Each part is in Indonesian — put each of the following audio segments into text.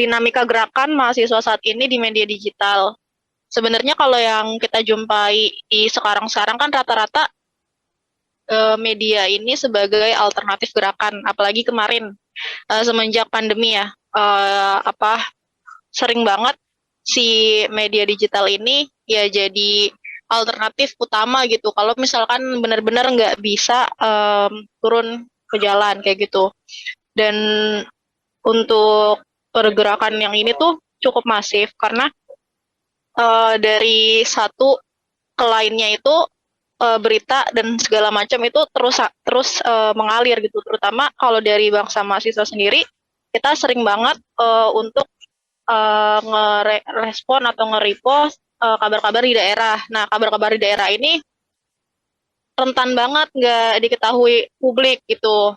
dinamika gerakan mahasiswa saat ini di media digital. Sebenarnya kalau yang kita jumpai di sekarang-sekarang kan rata-rata media ini sebagai alternatif gerakan, apalagi kemarin semenjak pandemi ya, apa sering banget si media digital ini ya jadi alternatif utama gitu. Kalau misalkan benar-benar nggak bisa turun ke jalan kayak gitu. Dan untuk pergerakan yang ini tuh cukup masif karena dari satu ke lainnya itu berita dan segala macam itu terus terus mengalir gitu. Terutama kalau dari bangsa mahasiswa sendiri, kita sering banget untuk ngerespon atau nge-repost kabar-kabar di daerah. Nah, kabar-kabar di daerah ini rentan banget nggak diketahui publik gitu.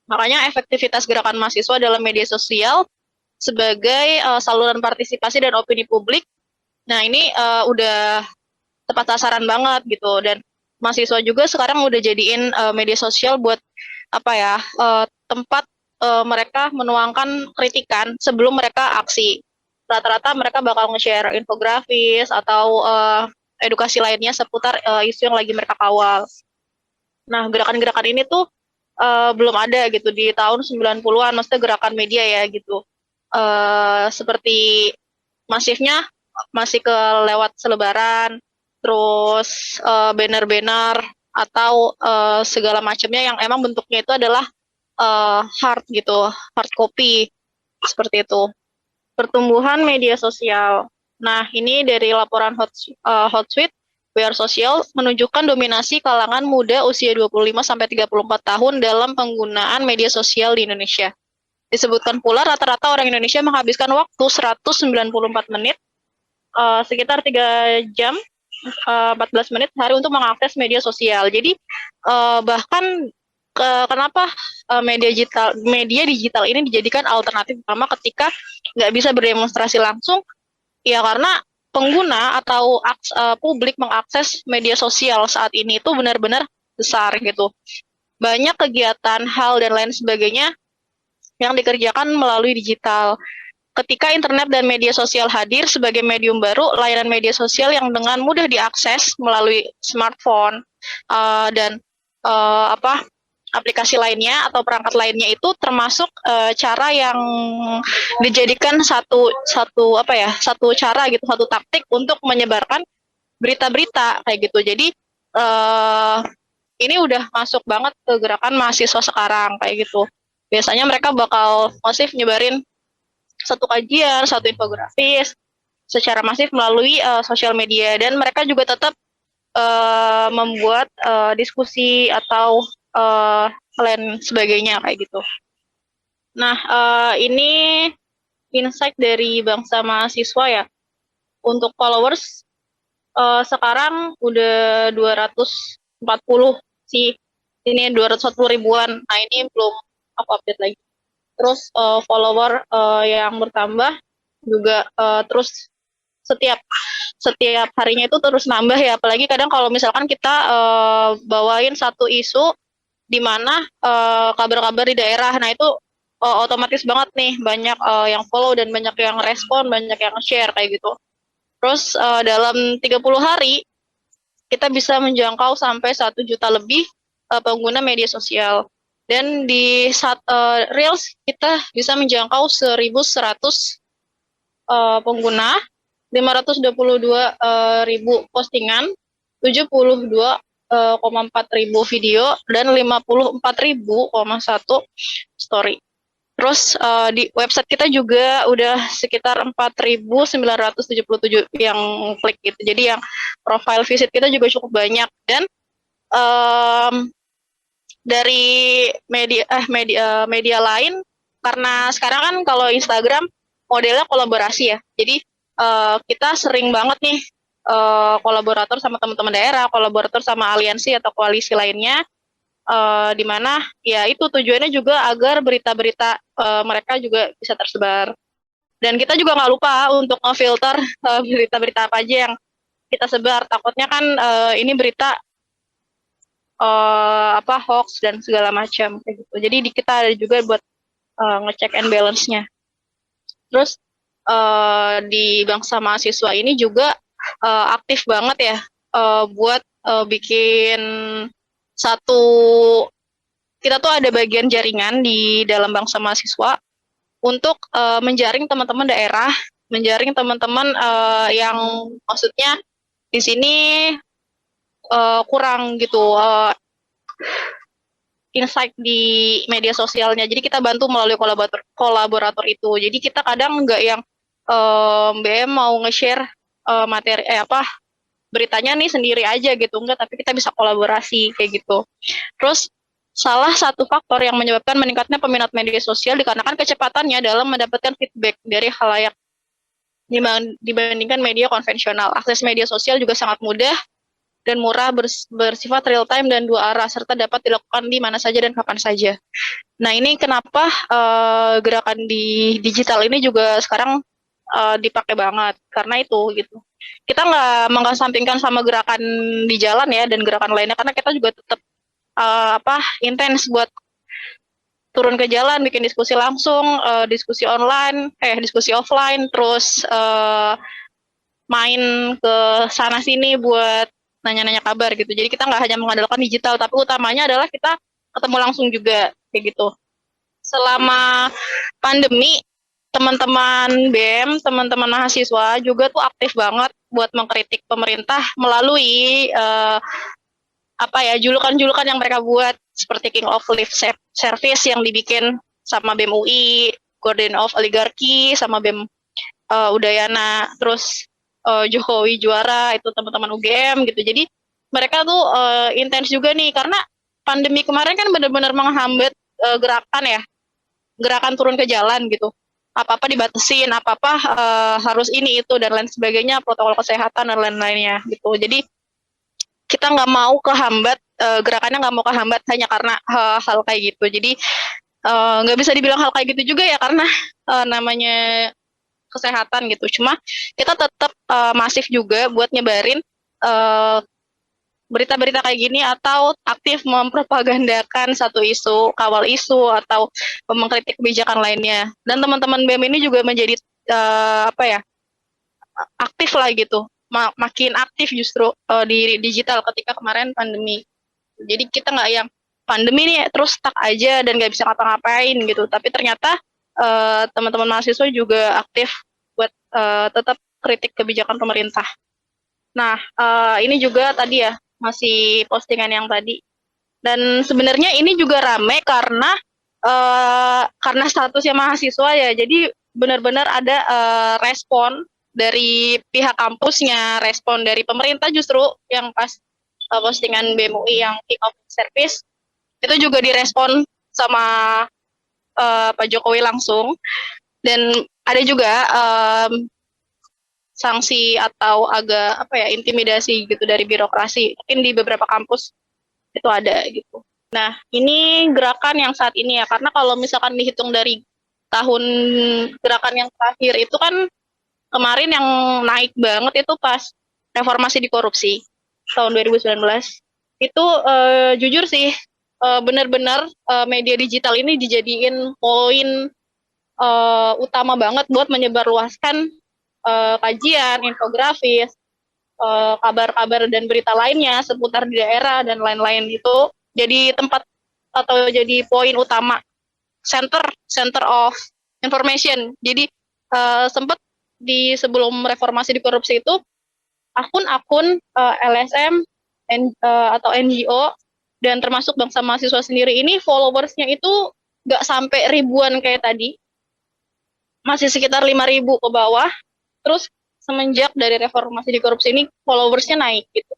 Makanya efektivitas gerakan mahasiswa dalam media sosial sebagai saluran partisipasi dan opini publik, nah ini udah tepat sasaran banget gitu. Dan mahasiswa juga sekarang udah jadiin media sosial buat apa ya, tempat mereka menuangkan kritikan sebelum mereka aksi. Rata-rata mereka bakal nge-share infografis atau edukasi lainnya seputar isu yang lagi mereka kawal. Nah, gerakan-gerakan ini tuh belum ada gitu di tahun 90-an, maksudnya gerakan media ya gitu. Seperti masifnya masih ke lewat selebaran, terus banner-banner atau segala macamnya yang emang bentuknya itu adalah hard gitu, hard copy seperti itu. Pertumbuhan media sosial. Nah, ini dari laporan Hotsuite, We Are Social menunjukkan dominasi kalangan muda usia 25 sampai 34 tahun dalam penggunaan media sosial di Indonesia. Disebutkan pula rata-rata orang Indonesia menghabiskan waktu 194 menit, sekitar 3 jam 14 menit sehari untuk mengakses media sosial. Jadi bahkan kenapa media digital ini dijadikan alternatif utama ketika nggak bisa berdemonstrasi langsung, ya karena pengguna atau publik mengakses media sosial saat ini itu benar-benar besar gitu. Banyak kegiatan, hal, dan lain sebagainya yang dikerjakan melalui digital. Ketika internet dan media sosial hadir sebagai medium baru, layanan media sosial yang dengan mudah diakses melalui smartphone dan aplikasi lainnya atau perangkat lainnya itu termasuk cara yang dijadikan satu cara gitu, satu taktik untuk menyebarkan berita-berita kayak gitu. Jadi ini udah masuk banget ke gerakan mahasiswa sekarang kayak gitu. Biasanya mereka bakal masif nyebarin satu kajian, satu infografis secara masif melalui sosial media, dan mereka juga tetap membuat diskusi atau lain sebagainya kayak gitu. Nah, ini insight dari bangsa mahasiswa ya. Untuk followers sekarang udah 240 sih. Ini 240 ribuan. Nah, ini belum aku update lagi. Terus follower yang bertambah juga terus setiap setiap harinya itu terus nambah ya. Apalagi kadang kalau misalkan kita bawain satu isu di mana kabar-kabar di daerah, nah itu otomatis banget nih banyak yang follow dan banyak yang respon, banyak yang share kayak gitu. Terus dalam 30 hari kita bisa menjangkau sampai 1 juta lebih pengguna media sosial. Dan di Reels kita bisa menjangkau 1.100 pengguna, 522 ribu postingan, 72,4 ribu video, dan 54.1 story. Terus di website kita juga udah sekitar 4.977 yang klik gitu. Jadi yang profile visit kita juga cukup banyak. Dan dari media lain, karena sekarang kan kalau Instagram modelnya kolaborasi ya. Jadi kita sering banget nih kolaborator sama teman-teman daerah, kolaborator sama aliansi atau koalisi lainnya, di mana ya itu tujuannya juga agar berita-berita mereka juga bisa tersebar. Dan kita juga nggak lupa untuk ngefilter berita-berita apa aja yang kita sebar. Takutnya kan ini berita hoax dan segala macam kayak gitu. Jadi kita ada juga buat ngecek and balance-nya. Terus di bangsa mahasiswa ini juga aktif banget ya buat bikin satu, kita tuh ada bagian jaringan di dalam bangsa mahasiswa untuk menjaring teman-teman daerah, menjaring teman-teman yang maksudnya di sini kurang gitu insight di media sosialnya. Jadi kita bantu melalui kolaborator itu. Jadi kita kadang nggak yang BM mau nge-share materi beritanya nih sendiri aja gitu, enggak, tapi kita bisa kolaborasi kayak gitu. Terus salah satu faktor yang menyebabkan meningkatnya peminat media sosial dikarenakan kecepatannya dalam mendapatkan feedback dari khalayak dibandingkan media konvensional. Akses media sosial juga sangat mudah dan murah, bersifat real time dan dua arah, serta dapat dilakukan di mana saja dan kapan saja. Nah, ini kenapa gerakan di digital ini juga sekarang dipakai banget, karena itu gitu. Kita nggak mengesampingkan sama gerakan di jalan ya dan gerakan lainnya, karena kita juga tetap intens buat turun ke jalan, bikin diskusi langsung, diskusi online, diskusi offline, terus main ke sana sini buat nanya-nanya kabar gitu. Jadi kita nggak hanya mengandalkan digital, tapi utamanya adalah kita ketemu langsung juga kayak gitu. Selama pandemi, teman-teman BEM, teman-teman mahasiswa juga tuh aktif banget buat mengkritik pemerintah melalui julukan-julukan yang mereka buat, seperti King of Lift Service yang dibikin sama BEM UI, Guardian of Oligarchy sama BEM Udayana, terus Jokowi juara itu teman-teman UGM gitu. Jadi mereka tuh intens juga nih, karena pandemi kemarin kan benar-benar menghambat gerakan turun ke jalan gitu. Apa-apa dibatasin, apa-apa harus ini itu dan lain sebagainya, protokol kesehatan dan lain-lainnya gitu. Jadi kita nggak mau kehambat, gerakannya nggak mau kehambat hanya karena hal kayak gitu. Jadi nggak bisa dibilang hal kayak gitu juga ya, karena namanya kesehatan gitu. Cuma kita tetap masif juga buat nyebarin berita-berita kayak gini, atau aktif mempropagandakan satu isu, kawal isu, atau mengkritik kebijakan lainnya. Dan teman-teman BEM ini juga menjadi aktif lah gitu, makin aktif justru di digital ketika kemarin pandemi. Jadi kita nggak yang pandemi nih terus stuck aja dan nggak bisa ngapa-ngapain gitu, tapi ternyata teman-teman mahasiswa juga aktif buat tetap kritik kebijakan pemerintah. Nah, ini juga tadi ya, masih postingan yang tadi. Dan sebenarnya ini juga rame karena statusnya mahasiswa ya. Jadi benar-benar ada respon dari pihak kampusnya, respon dari pemerintah justru yang pas postingan BMUI yang King of Service itu juga direspon sama Pak Jokowi langsung. Dan ada juga sanksi atau agak intimidasi gitu dari birokrasi, mungkin di beberapa kampus itu ada gitu. Nah, ini gerakan yang saat ini ya, karena kalau misalkan dihitung dari tahun gerakan yang terakhir itu kan kemarin yang naik banget itu pas reformasi di korupsi tahun 2019. Itu jujur sih benar-benar media digital ini dijadiin poin utama banget buat menyebarluaskan kajian, infografis, kabar-kabar dan berita lainnya seputar di daerah dan lain-lain. Itu jadi tempat atau jadi poin utama, center of information. Jadi sempat di sebelum reformasi di korupsi itu akun-akun LSM atau NGO dan termasuk bangsa mahasiswa sendiri ini followersnya itu nggak sampai ribuan kayak tadi, masih sekitar 5.000 ke bawah. Terus semenjak dari reformasi di korupsi ini followersnya naik gitu.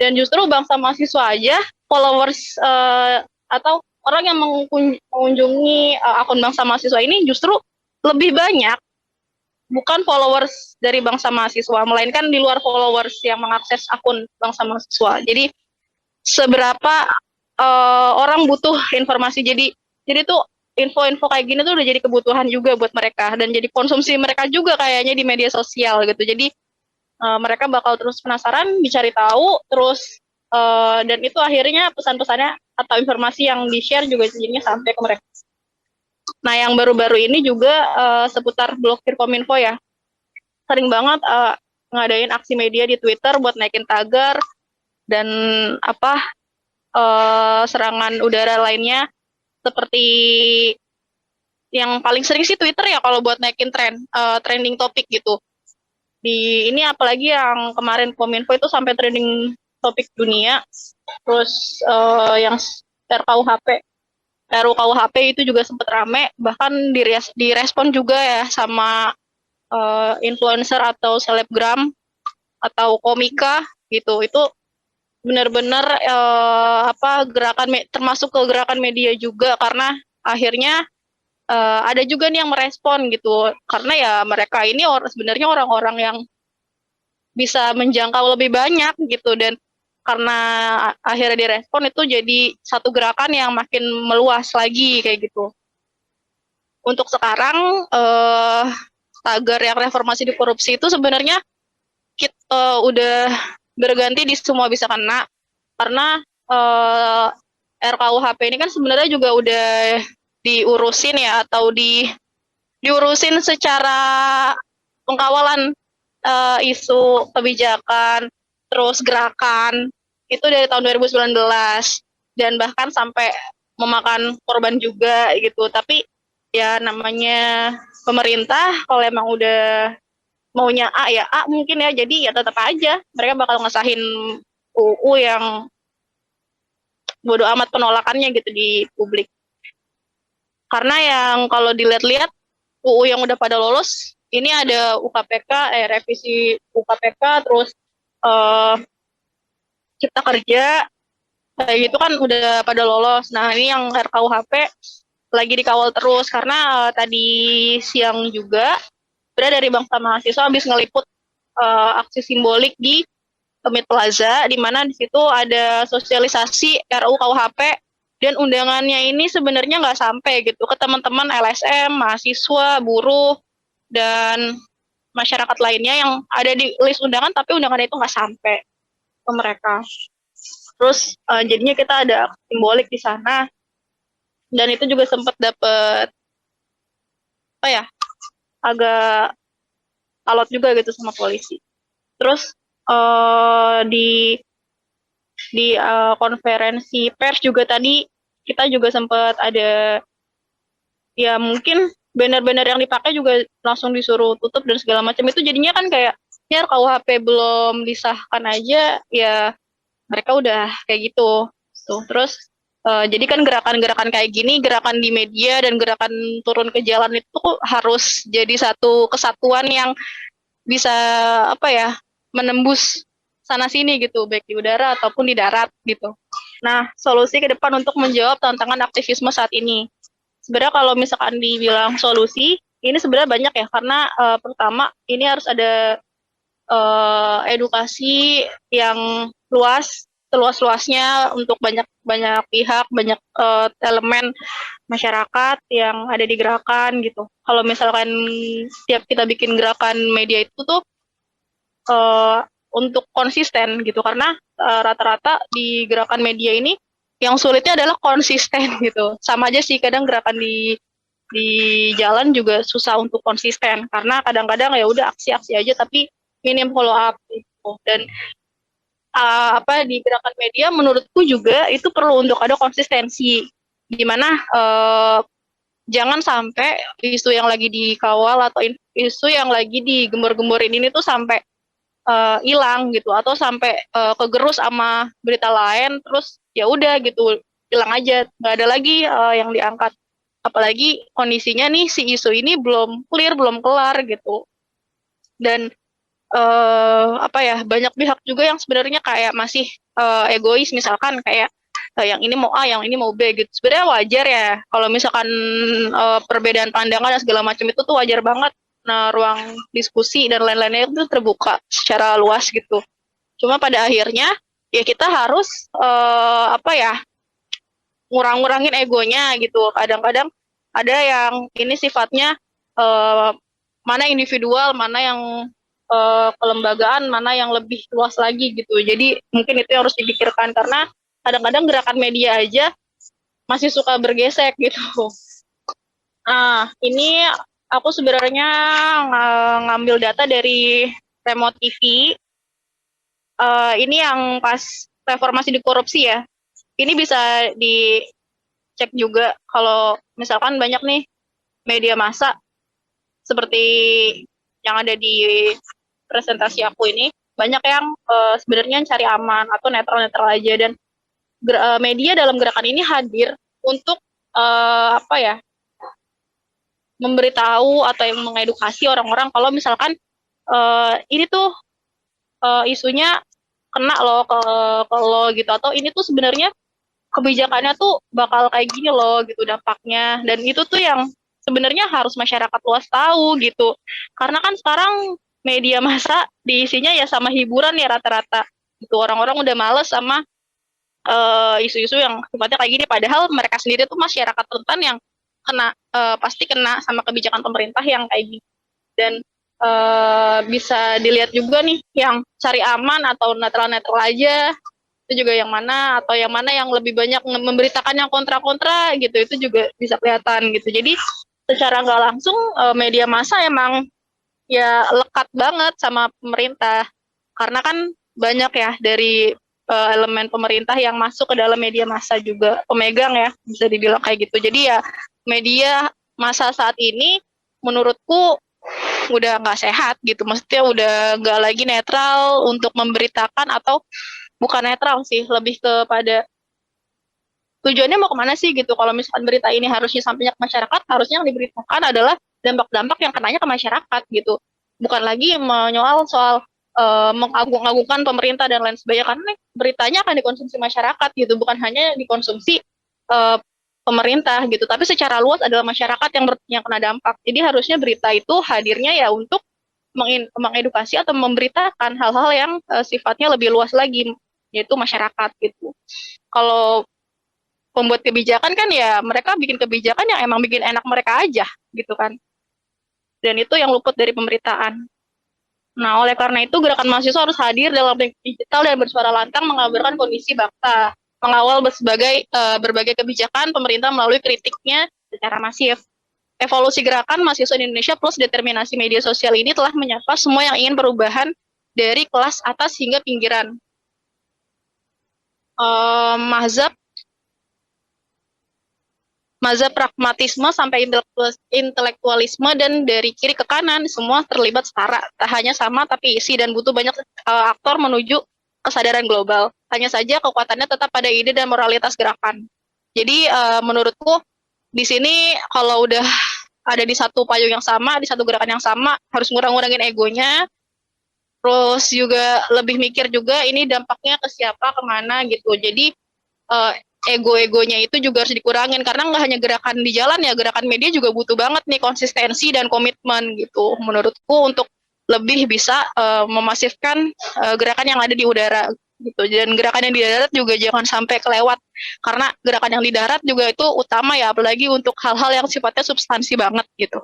Dan justru bangsa mahasiswa aja followers atau orang yang mengunjungi akun bangsa mahasiswa ini justru lebih banyak bukan followers dari bangsa mahasiswa, melainkan di luar followers yang mengakses akun bangsa mahasiswa. Jadi seberapa orang butuh informasi. Jadi tuh info-info kayak gini tuh udah jadi kebutuhan juga buat mereka dan jadi konsumsi mereka juga kayaknya di media sosial gitu. Jadi mereka bakal terus penasaran, dicari tahu terus, dan itu akhirnya pesan-pesannya atau informasi yang di-share juga jadinya sampai ke mereka. Nah, yang baru-baru ini juga seputar blokir Kominfo ya. Sering banget ngadain aksi media di Twitter buat naikin tagar dan apa serangan udara lainnya seperti yang paling sering sih Twitter ya kalau buat naikin trending topik gitu. Di ini apalagi yang kemarin Kominfo itu sampai trending topik dunia. Terus yang RKUHP RUKUHP itu juga sempat rame, bahkan direspon juga ya sama influencer atau selebgram atau komika gitu. Itu benar-benar termasuk ke gerakan media juga karena akhirnya ada juga nih yang merespon gitu. Karena ya mereka ini sebenarnya orang-orang yang bisa menjangkau lebih banyak gitu dan karena akhirnya direspon itu jadi satu gerakan yang makin meluas lagi kayak gitu. Untuk sekarang tagar yang reformasi di korupsi itu sebenarnya udah berganti di semua bisa kena karena RKUHP ini kan sebenarnya juga udah diurusin ya atau diurusin secara pengkawalan isu kebijakan terus gerakan itu dari tahun 2019 dan bahkan sampai memakan korban juga gitu. Tapi ya namanya pemerintah kalau emang udah maunya A ya A mungkin ya, jadi ya tetap aja mereka bakal ngesahin UU yang bodo amat penolakannya gitu di publik. Karena yang kalau dilihat-lihat UU yang udah pada lolos ini ada UKPK, revisi UKPK, terus eh, Cipta Kerja, kayak gitu kan udah pada lolos. Nah ini yang RKUHP lagi dikawal terus karena tadi siang juga berada dari bangsa mahasiswa habis ngeliput aksi simbolik di Kemit Plaza, di mana di situ ada sosialisasi RUU KUHP dan undangannya ini sebenarnya nggak sampai gitu ke teman-teman LSM, mahasiswa, buruh, dan masyarakat lainnya yang ada di list undangan, tapi undangan itu nggak sampai ke mereka. Terus jadinya kita ada simbolik di sana, dan itu juga sempat dapet apa ya agak alot juga gitu sama polisi. Terus di konferensi pers juga tadi kita juga sempat ada ya mungkin banner-banner yang dipakai juga langsung disuruh tutup dan segala macam itu jadinya kan kayak ya KUHP belum disahkan aja ya mereka udah kayak gitu tuh. Terus jadi kan gerakan-gerakan kayak gini, gerakan di media dan gerakan turun ke jalan itu harus jadi satu kesatuan yang bisa apa ya menembus sana sini gitu baik di udara ataupun di darat gitu. Nah, solusi ke depan untuk menjawab tantangan aktivisme saat ini. Sebenarnya kalau misalkan dibilang solusi, ini sebenarnya banyak ya karena pertama ini harus ada edukasi yang luas, seluas-luasnya untuk banyak pihak, banyak elemen masyarakat yang ada di gerakan gitu. Kalau misalkan tiap kita bikin gerakan media itu tuh uh, untuk konsisten gitu karena rata-rata di gerakan media ini yang sulitnya adalah konsisten gitu. Sama aja sih kadang gerakan di jalan juga susah untuk konsisten karena kadang-kadang ya udah aksi-aksi aja tapi minim follow up gitu. Dan di gerakan media menurutku juga itu perlu untuk ada konsistensi di mana jangan sampai isu yang lagi dikawal atau isu yang lagi digembor-gemborin ini tuh sampai hilang gitu atau sampai kegerus sama berita lain terus ya udah gitu hilang aja nggak ada lagi yang diangkat apalagi kondisinya nih si isu ini belum clear belum kelar gitu dan banyak pihak juga yang sebenarnya kayak masih egois misalkan kayak yang ini mau A yang ini mau B gitu sebenarnya wajar ya kalau misalkan perbedaan pandangan dan segala macam itu tuh wajar banget. Nah, ruang diskusi dan lain-lainnya itu terbuka secara luas gitu. Cuma pada akhirnya ya kita harus ngurang-ngurangin egonya gitu. Kadang-kadang ada yang ini sifatnya mana individual, mana yang kelembagaan, mana yang lebih luas lagi gitu. Jadi mungkin itu yang harus dipikirkan karena kadang-kadang gerakan media aja masih suka bergesek gitu. Ini aku sebenarnya ngambil data dari Remote TV. Ini yang pas reformasi di korupsi ya. Ini bisa dicek juga kalau misalkan banyak nih media massa seperti yang ada di presentasi aku ini, banyak yang sebenarnya cari aman atau netral-netral aja, dan media dalam gerakan ini hadir untuk apa ya, memberitahu atau yang mengedukasi orang-orang kalau misalkan ini tuh isunya kena loh ke lo gitu, atau ini tuh sebenarnya kebijakannya tuh bakal kayak gini loh gitu dampaknya, dan itu tuh yang sebenarnya harus masyarakat luas tahu gitu, karena kan sekarang media massa diisinya ya sama hiburan ya rata-rata gitu, orang-orang udah males sama isu-isu yang sifatnya kayak gini, padahal mereka sendiri tuh masyarakat rentan yang kena pasti kena sama kebijakan pemerintah yang kayak gini. Dan bisa dilihat juga nih yang cari aman atau netral-netral aja itu juga yang mana, atau yang mana yang lebih banyak memberitakan yang kontra-kontra gitu, itu juga bisa kelihatan gitu. Jadi secara nggak langsung media massa emang ya lekat banget sama pemerintah, karena kan banyak ya dari elemen pemerintah yang masuk ke dalam media massa juga, pemegang ya bisa dibilang kayak gitu. Jadi ya media massa saat ini menurutku udah nggak sehat gitu, maksudnya udah nggak lagi netral untuk memberitakan, atau bukan netral sih, lebih kepada tujuannya mau kemana sih gitu. Kalau misalkan berita ini harusnya sampainya ke masyarakat, harusnya yang diberitakan adalah dampak-dampak yang kenanya ke masyarakat gitu, bukan lagi menyoal soal mengagung-agungkan pemerintah dan lain sebagainya, karena beritanya akan dikonsumsi masyarakat gitu, bukan hanya dikonsumsi uh, pemerintah gitu, tapi secara luas adalah masyarakat yang kena dampak. Jadi harusnya berita itu hadirnya ya untuk mengedukasi atau memberitakan hal-hal yang sifatnya lebih luas lagi, yaitu masyarakat gitu. Kalau pembuat kebijakan kan ya mereka bikin kebijakan yang emang bikin enak mereka aja gitu kan. Dan itu yang luput dari pemberitaan. Nah, oleh karena itu gerakan mahasiswa harus hadir dalam digital dan bersuara lantang mengabarkan kondisi bangsa, mengawal berbagai kebijakan pemerintah melalui kritiknya secara masif. Evolusi gerakan mahasiswa di Indonesia plus determinasi media sosial ini telah menyapa semua yang ingin perubahan dari kelas atas hingga pinggiran. Mazhab mazhab pragmatisme sampai intelektualisme, dan dari kiri ke kanan semua terlibat setara, tak hanya sama tapi isi dan butuh banyak aktor menuju kesadaran global. Hanya saja kekuatannya tetap pada ide dan moralitas gerakan. Jadi menurutku di sini kalau udah ada di satu payung yang sama, di satu gerakan yang sama, harus ngurang-ngurangin egonya, terus juga lebih mikir juga ini dampaknya ke siapa, kemana gitu. Jadi uh, ego-egonya itu juga harus dikurangin, karena nggak hanya gerakan di jalan ya, gerakan media juga butuh banget nih konsistensi dan komitmen gitu menurutku, untuk lebih bisa memasifkan gerakan yang ada di udara gitu, dan gerakan yang di darat juga jangan sampai kelewat, karena gerakan yang di darat juga itu utama ya, apalagi untuk hal-hal yang sifatnya substansi banget gitu.